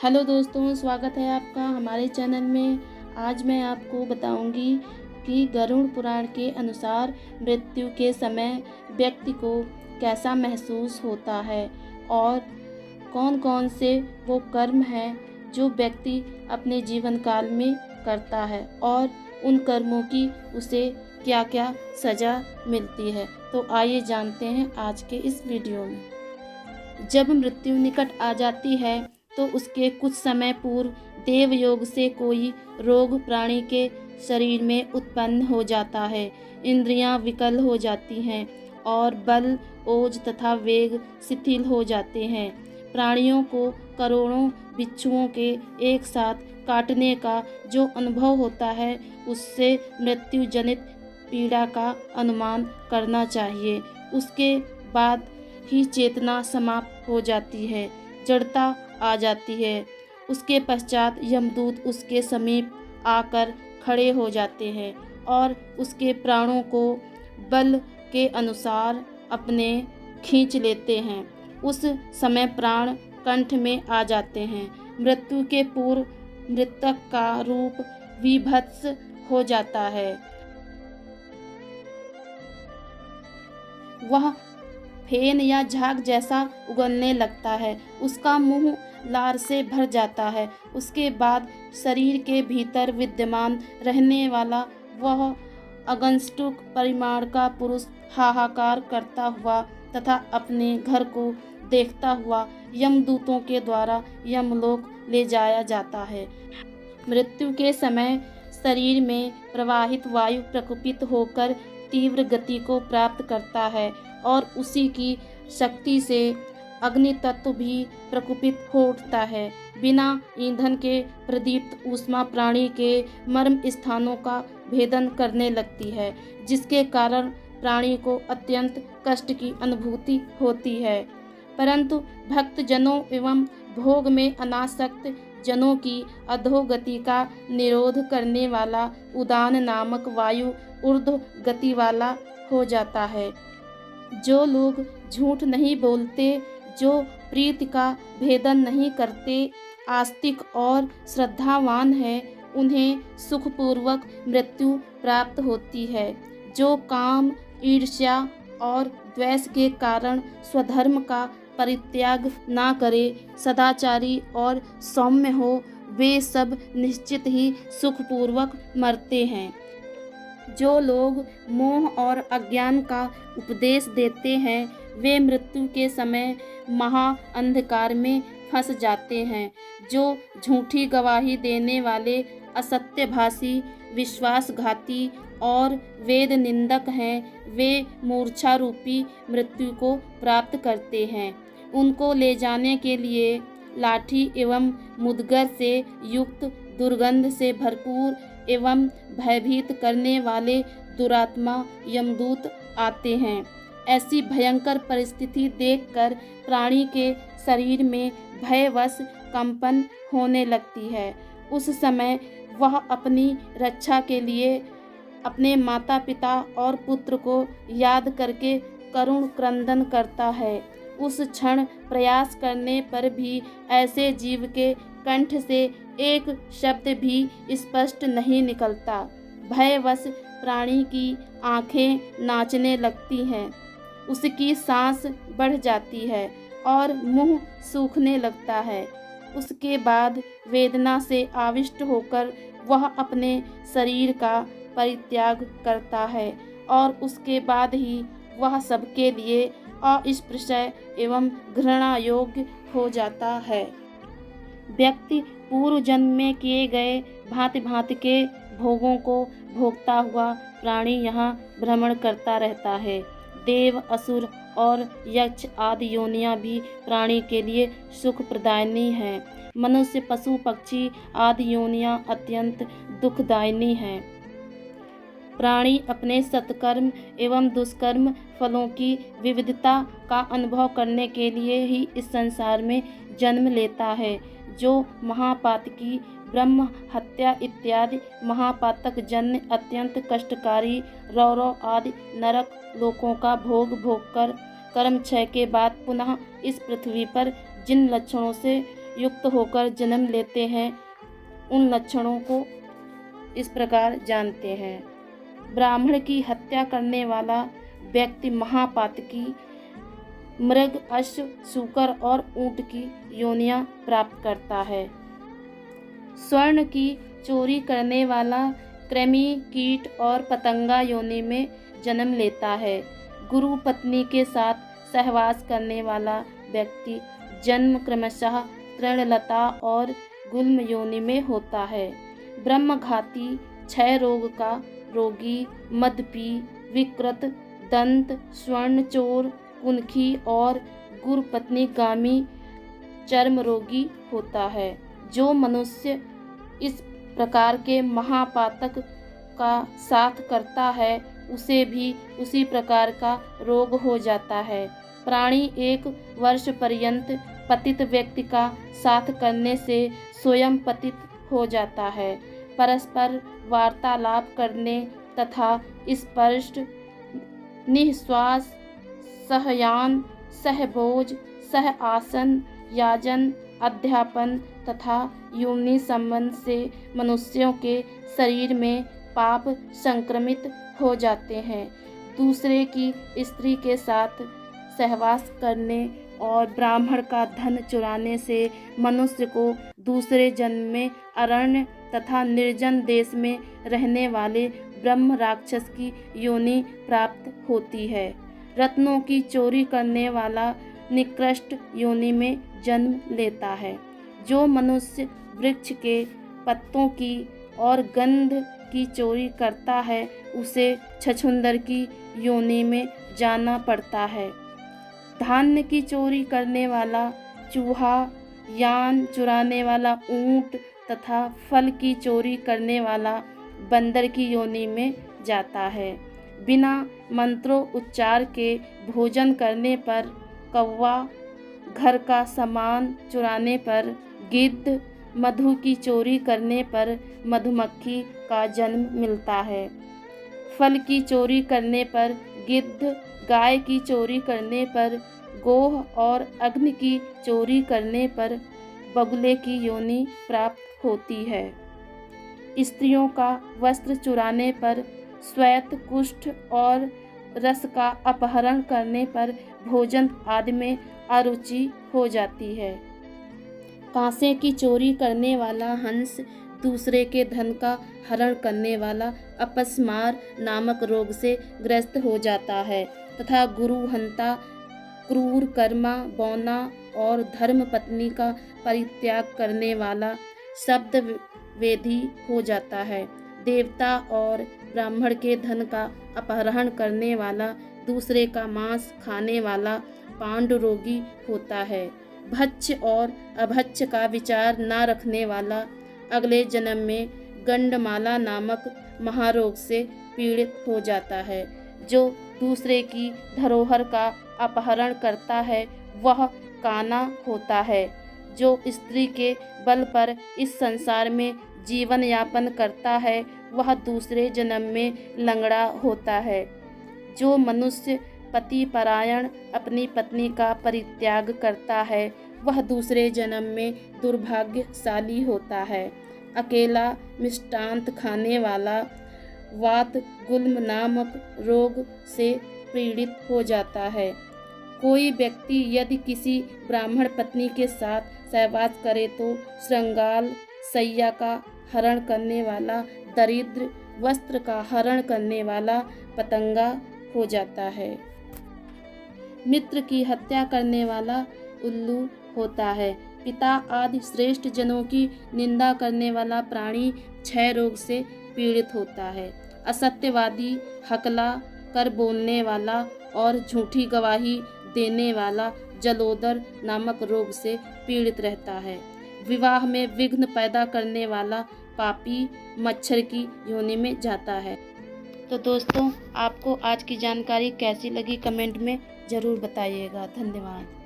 Hello दोस्तों, स्वागत है आपका हमारे चैनल में। आज मैं आपको बताऊंगी कि गरुड़ पुराण के अनुसार मृत्यु के समय व्यक्ति को कैसा महसूस होता है और कौन कौन से वो कर्म हैं जो व्यक्ति अपने जीवन काल में करता है और उन कर्मों की उसे क्या क्या सज़ा मिलती है। तो आइए जानते हैं आज के इस वीडियो में। जब मृत्यु निकट आ जाती है तो उसके कुछ समय पूर्व देवयोग से कोई रोग प्राणी के शरीर में उत्पन्न हो जाता है। इंद्रियां विकल हो जाती हैं और बल, ओज तथा वेग शिथिल हो जाते हैं। प्राणियों को करोड़ों बिच्छुओं के एक साथ काटने का जो अनुभव होता है, उससे मृत्यु जनित पीड़ा का अनुमान करना चाहिए। उसके बाद ही चेतना समाप्त हो जाती है, जड़ता आ जाती है। उसके पश्चात यमदूत उसके समीप आकर खड़े हो जाते हैं और उसके प्राणों को बल के अनुसार अपने खींच लेते हैं। उस समय प्राण कंठ में आ जाते हैं। मृत्यु के पूर्व मृतक का रूप विभत्स हो जाता है। वह फेन या झाग जैसा उगलने लगता है। उसका मुंह लार से भर जाता है। उसके बाद शरीर के भीतर विद्यमान रहने वाला वह अगंतुक परिमाण का पुरुष हाहाकार करता हुआ तथा अपने घर को देखता हुआ यमदूतों के द्वारा यमलोक ले जाया जाता है। मृत्यु के समय शरीर में प्रवाहित वायु प्रकुपित होकर तीव्र गति को प्राप्त करता है और उसी की शक्ति से अग्नि तत्व भी प्रकुपित हो उठता है। बिना ईंधन के प्रदीप्त ऊष्मा प्राणी के मर्म स्थानों का भेदन करने लगती है, जिसके कारण प्राणी को अत्यंत कष्ट की अनुभूति होती है। परंतु भक्त जनों एवं भोग में अनासक्त जनों की अधोगति का निरोध करने वाला उदान नामक वायु ऊर्ध्व गति वाला हो जाता है। जो लोग झूठ नहीं बोलते, जो प्रीति का भेदन नहीं करते, आस्तिक और श्रद्धावान हैं, उन्हें सुखपूर्वक मृत्यु प्राप्त होती है। जो काम, ईर्ष्या और द्वेष के कारण स्वधर्म का परित्याग ना करे, सदाचारी और सौम्य हो, वे सब निश्चित ही सुखपूर्वक मरते हैं। जो लोग मोह और अज्ञान का उपदेश देते हैं, वे मृत्यु के समय महा अंधकार में फंस जाते हैं। जो झूठी गवाही देने वाले असत्यभाषी, विश्वासघाती और वेद निंदक हैं, वे मूर्छा रूपी मृत्यु को प्राप्त करते हैं। उनको ले जाने के लिए लाठी एवं मुदगर से युक्त, दुर्गंध से भरपूर एवं भयभीत करने वाले दुरात्मा यमदूत आते हैं। ऐसी भयंकर परिस्थिति देखकर प्राणी के शरीर में भयवश कंपन होने लगती है। उस समय वह अपनी रक्षा के लिए अपने माता पिता और पुत्र को याद करके करुण क्रंदन करता है। उस क्षण प्रयास करने पर भी ऐसे जीव के कंठ से एक शब्द भी स्पष्ट नहीं निकलता। भयवश प्राणी की आंखें नाचने लगती हैं, उसकी सांस बढ़ जाती है और मुंह सूखने लगता है। उसके बाद वेदना से आविष्ट होकर वह अपने शरीर का परित्याग करता है और उसके बाद ही वह सबके लिए अस्पृश्य एवं घृणा योग्य हो जाता है। व्यक्ति पूर्व जन्म में किए गए भांति भांति के भोगों को भोगता हुआ प्राणी यहाँ भ्रमण करता रहता है। देव, असुर और यक्ष आदि योनियां भी प्राणी के लिए सुख प्रदायिनी हैं। मनुष्य, पशु, पक्षी आदि योनियां अत्यंत दुखदायिनी हैं। प्राणी अपने सत्कर्म एवं दुष्कर्म फलों की विविधता का अनुभव करने के लिए ही इस संसार में जन्म लेता है। जो महापातकी, ब्रह्म हत्या इत्यादि महापातक जन्य अत्यंत कष्टकारी रौरव आदि नरक लोकों का भोग भोगकर कर्म क्षय के बाद पुनः इस पृथ्वी पर जिन लक्षणों से युक्त होकर जन्म लेते हैं उन लक्षणों को इस प्रकार जानते हैं। ब्राह्मण की हत्या करने वाला व्यक्ति महापातकी, मृग, अश्व, शूकर और ऊंट की योनियां प्राप्त करता है। स्वर्ण की चोरी करने वाला कृमि, कीट और पतंगा योनि में जन्म लेता है। गुरु पत्नी के साथ सहवास करने वाला व्यक्ति जन्म क्रमशः तृणलता और गुल्म योनि में होता है। ब्रह्मघाती, क्षय रोग का रोगी, मदपी, विकृत, दंत, स्वर्ण चोर, कुनखी और गुरुपत्नीगामी चर्म रोगी होता है। जो मनुष्य इस प्रकार के महापातक का साथ करता है उसे भी उसी प्रकार का रोग हो जाता है। प्राणी 1 वर्ष पर्यंत पतित व्यक्ति का साथ करने से स्वयं पतित हो जाता है। परस्पर वार्तालाप करने तथा स्पर्श, निःश्वास, सहयान, सहभोज, सह आसन, याजन, अध्यापन तथा योनि संबंध से मनुष्यों के शरीर में पाप संक्रमित हो जाते हैं। दूसरे की स्त्री के साथ सहवास करने और ब्राह्मण का धन चुराने से मनुष्य को दूसरे जन्म में अरण्य तथा निर्जन देश में रहने वाले ब्रह्म राक्षस की योनि प्राप्त होती है। रत्नों की चोरी करने वाला निकृष्ट योनि में जन्म लेता है। जो मनुष्य वृक्ष के पत्तों की और गंध की चोरी करता है उसे छछूंदर की योनि में जाना पड़ता है। धान्य की चोरी करने वाला चूहा, यान चुराने वाला ऊंट तथा फल की चोरी करने वाला बंदर की योनि में जाता है। बिना मंत्रों उच्चार के भोजन करने पर कौवा, घर का सामान चुराने पर गिद्ध, मधु की चोरी करने पर मधुमक्खी का जन्म मिलता है। फल की चोरी करने पर गिद्ध, गाय की चोरी करने पर गोह और अग्नि की चोरी करने पर बगुले की योनि प्राप्त होती है। स्त्रियों का वस्त्र चुराने पर श्वेत, कुष्ठ और रस का अपहरण करने पर भोजन आदि में अरुचि हो जाती है। कांसे की चोरी करने वाला हंस दूसरे के धन का हरण करने वाला अपस्मार नामक रोग से ग्रस्त हो जाता है तथा गुरुहंता, क्रूर कर्मा, बौना और धर्म पत्नी का परित्याग करने वाला शब्द वेदी हो जाता है। देवता और ब्राह्मण के धन का अपहरण करने वाला, दूसरे का मांस खाने वाला पांडु रोगी होता है। भक्ष्य और अभक्ष्य का विचार न रखने वाला अगले जन्म में गंडमाला नामक महारोग से पीड़ित हो जाता है। जो दूसरे की धरोहर का अपहरण करता है वह काना होता है। जो स्त्री के बल पर इस संसार में जीवन यापन करता है वह दूसरे जन्म में लंगड़ा होता है। जो मनुष्य पति परायण अपनी पत्नी का परित्याग करता है वह दूसरे जन्म में दुर्भाग्यशाली होता है। अकेला मिष्टांत खाने वाला वात गुल्म नामक रोग से पीड़ित हो जाता है। कोई व्यक्ति यदि किसी ब्राह्मण पत्नी के साथ सहवास करे तो श्रृंगाल, सैया का हरण करने वाला दरिद्र, वस्त्र का हरण करने वाला पतंगा हो जाता है। मित्र की हत्या करने वाला उल्लू होता है। पिता आदि श्रेष्ठ जनों की निंदा करने वाला प्राणी क्षय रोग से पीड़ित होता है। असत्यवादी, हकला कर बोलने वाला और झूठी गवाही देने वाला जलोदर नामक रोग से पीड़ित रहता है। विवाह में विघ्न पैदा करने वाला पापी मच्छर की योनि में जाता है। तो दोस्तों, आपको आज की जानकारी कैसी लगी कमेंट में ज़रूर बताइएगा। धन्यवाद।